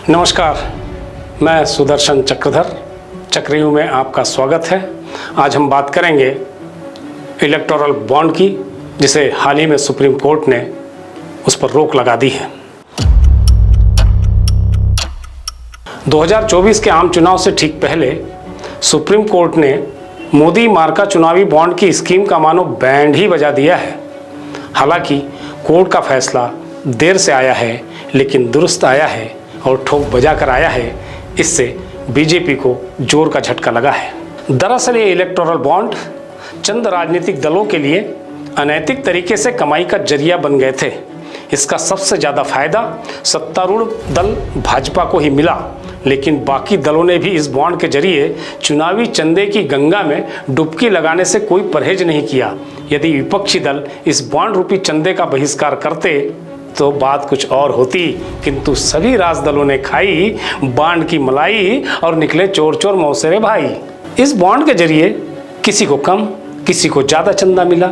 नमस्कार, मैं सुदर्शन चक्रधर चक्रव्यूह में आपका स्वागत है। आज हम बात करेंगे इलेक्टोरल बॉन्ड की, जिसे हाल ही में सुप्रीम कोर्ट ने उस पर रोक लगा दी है। 2024 के आम चुनाव से ठीक पहले सुप्रीम कोर्ट ने मोदी मार्का चुनावी बॉन्ड की स्कीम का मानो बैंड ही बजा दिया है। हालांकि कोर्ट का फैसला देर से आया है, लेकिन दुरुस्त आया है और ठोक बजा कर आया है। इससे बीजेपी को जोर का झटका लगा है। दरअसल ये इलेक्टोरल बॉन्ड चंद राजनीतिक दलों के लिए अनैतिक तरीके से कमाई का जरिया बन गए थे। इसका सबसे ज़्यादा फायदा सत्तारूढ़ दल भाजपा को ही मिला, लेकिन बाकी दलों ने भी इस बॉन्ड के जरिए चुनावी चंदे की गंगा में डुबकी लगाने से कोई परहेज नहीं किया। यदि विपक्षी दल इस बॉन्ड रूपी चंदे का बहिष्कार करते तो बात कुछ और होती, किंतु सभी राजदलों ने खाई बॉन्ड की मलाई और निकले चोर चोर मौसेरे भाई। इस बॉन्ड के जरिए किसी को कम, किसी को ज़्यादा चंदा मिला।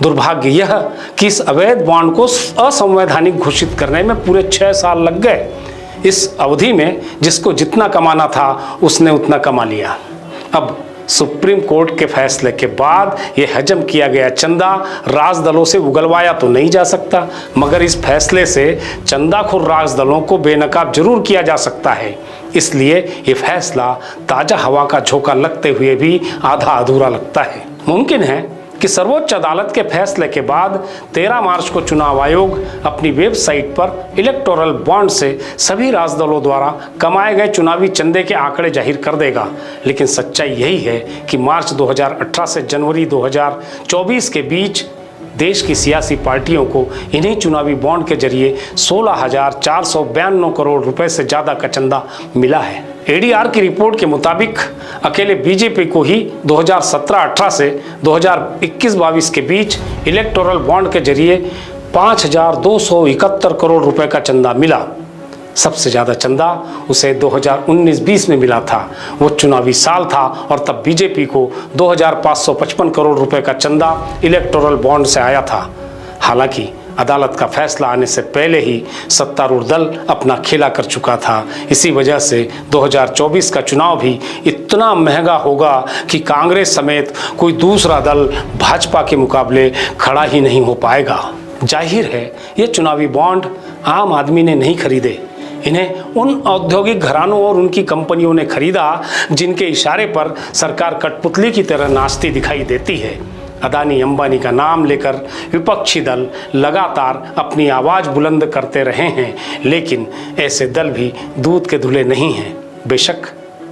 दुर्भाग्य यह कि इस अवैध बॉन्ड को असंवैधानिक घोषित करने में पूरे 6 साल लग गए। इस अवधि में जिसको जितना कमाना था उसने उतना कमा लिया। अब सुप्रीम कोर्ट के फैसले के बाद ये हजम किया गया चंदा राजदलों से उगलवाया तो नहीं जा सकता, मगर इस फैसले से चंदाखोर राजदलों को बेनकाब जरूर किया जा सकता है। इसलिए ये फैसला ताज़ा हवा का झोंका लगते हुए भी आधा अधूरा लगता है। मुमकिन है कि सर्वोच्च अदालत के फैसले के बाद 13 मार्च को चुनाव आयोग अपनी वेबसाइट पर इलेक्टोरल बॉन्ड से सभी राजदलों द्वारा कमाए गए चुनावी चंदे के आंकड़े जाहिर कर देगा। लेकिन सच्चाई यही है कि मार्च 2018 से जनवरी 2024 के बीच देश की सियासी पार्टियों को इन्हीं चुनावी बॉन्ड के जरिए 16,492 करोड़ रुपए से ज़्यादा का चंदा मिला है। एडीआर की रिपोर्ट के मुताबिक अकेले बीजेपी को ही 2017-18 से 2021-22 के बीच इलेक्टोरल बॉन्ड के जरिए 5,271 करोड़ रुपए का चंदा मिला। सबसे ज़्यादा चंदा उसे 2019-20 में मिला था। वो चुनावी साल था और तब बीजेपी को 2,555 करोड़ रुपए का चंदा इलेक्टोरल बॉन्ड से आया था। हालांकि अदालत का फैसला आने से पहले ही सत्तारूढ़ दल अपना खेला कर चुका था। इसी वजह से 2024 का चुनाव भी इतना महंगा होगा कि कांग्रेस समेत कोई दूसरा दल भाजपा के मुकाबले खड़ा ही नहीं हो पाएगा। जाहिर है ये चुनावी बॉन्ड आम आदमी ने नहीं खरीदे। इन्हें उन औद्योगिक घरानों और उनकी कंपनियों ने खरीदा जिनके इशारे पर सरकार कठपुतली की तरह नाचती दिखाई देती है। अदानी अंबानी का नाम लेकर विपक्षी दल लगातार अपनी आवाज़ बुलंद करते रहे हैं, लेकिन ऐसे दल भी दूध के धुले नहीं हैं। बेशक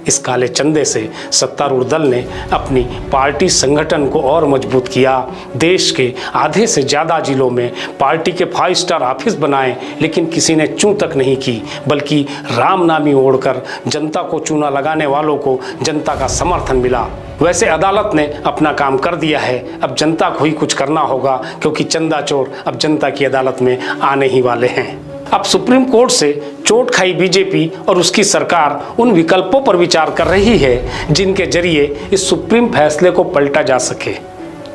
इस काले चंदे से सत्तारूढ़ दल ने अपनी पार्टी संगठन को और मजबूत किया। देश के आधे से ज़्यादा जिलों में पार्टी के 5 स्टार ऑफिस बनाए, लेकिन किसी ने चूं तक नहीं की, बल्कि रामनामी ओढ़कर जनता को चूना लगाने वालों को जनता का समर्थन मिला। वैसे अदालत ने अपना काम कर दिया है, अब जनता को ही कुछ करना होगा, क्योंकि चंदा चोर अब जनता की अदालत में आने ही वाले हैं। अब सुप्रीम कोर्ट से चोट खाई बीजेपी और उसकी सरकार उन विकल्पों पर विचार कर रही है जिनके जरिए इस सुप्रीम फैसले को पलटा जा सके।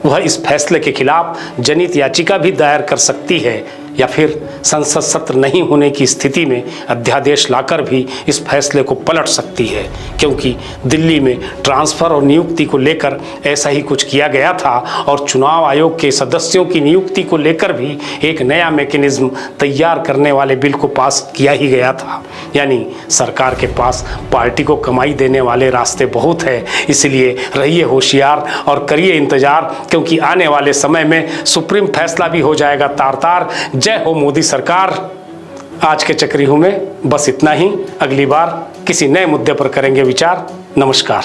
वह इस फैसले के खिलाफ जनहित याचिका भी दायर कर सकती है, या फिर संसद सत्र नहीं होने की स्थिति में अध्यादेश लाकर भी इस फैसले को पलट सकती है, क्योंकि दिल्ली में ट्रांसफ़र और नियुक्ति को लेकर ऐसा ही कुछ किया गया था और चुनाव आयोग के सदस्यों की नियुक्ति को लेकर भी एक नया मैकेनिज्म तैयार करने वाले बिल को पास किया ही गया था। यानी सरकार के पास पार्टी को कमाई देने वाले रास्ते बहुत है। इसलिए रहिए होशियार और करिए इंतजार, क्योंकि आने वाले समय में सुप्रीम फैसला भी हो जाएगा तार तार। जय हो मोदी सरकार। आज के चक्रव्यूह में बस इतना ही। अगली बार किसी नए मुद्दे पर करेंगे विचार। नमस्कार।